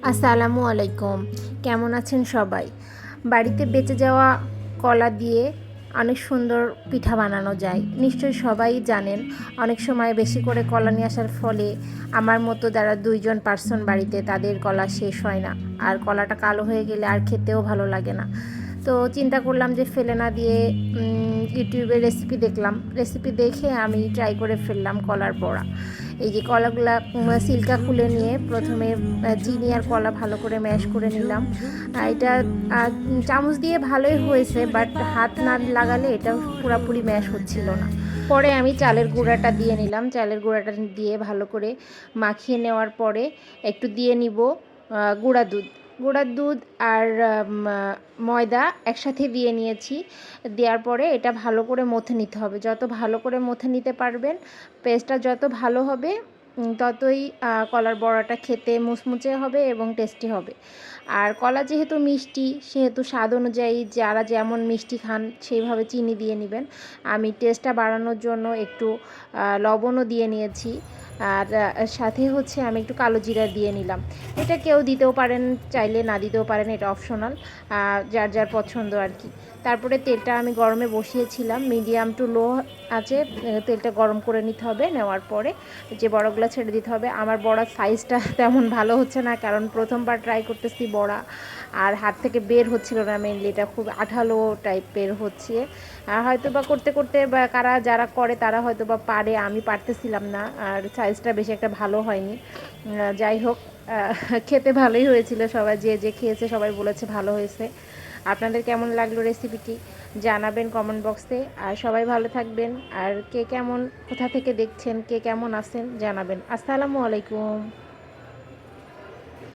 আসসালামু আলাইকুম। কেমন আছেন সবাই? বাড়িতে বেঁচে যাওয়া কলা দিয়ে অনেক সুন্দর পিঠা বানানো যায়। নিশ্চয়ই সবাই জানেন। অনেক সময় বেশি করে কলা নিয়ে আসার ফলে আমার মতো যারা ২ জন পার্সন বাড়িতে তাদের কলা শেষ হয় না। আর কলাটা কালো হয়ে গেলে আর খেতেও ভালো লাগে না। তো চিন্তা করলাম যে ফেলে না দিয়ে ইউটিউবে রেসিপি দেখলাম। রেসিপি দেখে আমি ট্রাই করে ফেললাম কলার বড়া। এই যে কলাগুলা সিল্কা খুলে নিয়ে প্রথমে চিনি আর কলা ভালো করে ম্যাশ করে নিলাম। এটা চামচ দিয়ে ভালোই হয়েছে, বাট হাত না লাগালে এটা পুরোপুরি ম্যাশ হচ্ছিল না। পরে আমি চালের গুঁড়াটা দিয়ে নিলাম। চালের গুঁড়াটা দিয়ে ভালো করে মাখিয়ে নেওয়ার পরে একটু দিয়ে নিব গুঁড়ার দুধ আর ময়দা একসাথে দিয়ে নিয়েছি। দেওয়ার পরে এটা ভালো করে মথে নিতে হবে। যত ভালো করে মথে নিতে পারবেন, পেস্টটা যত ভালো হবে ততই কলার বড়াটা খেতে মুচমুচে হবে এবং টেস্টি হবে। আর কলা যেহেতু মিষ্টি, সেহেতু স্বাদ অনুযায়ী যারা যেমন মিষ্টি খান সেইভাবে চিনি দিয়ে নেবেন। আমি টেস্টটা বাড়ানোর জন্য একটু লবণও দিয়ে নিয়েছি। আর সাথে হচ্ছে আমি একটু কালো জিরা দিয়ে নিলাম। এটা কেউ দিতেও পারেন, চাইলে না দিতেও পারেন, এটা অপশনাল, যার যার পছন্দ আর কি। তারপরে তেলটা আমি গরমে বসিয়েছিলাম, মিডিয়াম টু লো আছে তেলটা গরম করে নিতে হবে। নেওয়ার পরে যে বড়াগুলো ছেড়ে দিতে হবে। আমার বড়ার সাইজটা তেমন ভালো হচ্ছে না, কারণ প্রথমবার ট্রাই করতেছি বড়া, আর হাত থেকে বের হচ্ছিল না। মেনলি এটা খুব আঠালো টাইপের হচ্ছে। হয়তো বা করতে করতে বা যারা করে তারা হয়তো বা পারে, আমি পারতেছিলাম না, আর সাইজটা বেশি একটা ভালো হয়নি। যাই হোক, খেতে ভালোই হয়েছিল। সবাই যে খেয়েছে সবাই বলেছে ভালো হয়েছে। আপনাদের কেমন লাগলো রেসিপিটি জানাবেন কমেন্ট বক্সে। আর সবাই ভালো থাকবেন। আর কে কেমন, কোথা থেকে দেখছেন, কে কেমন আছেন জানাবেন। আসসালামু আলাইকুম।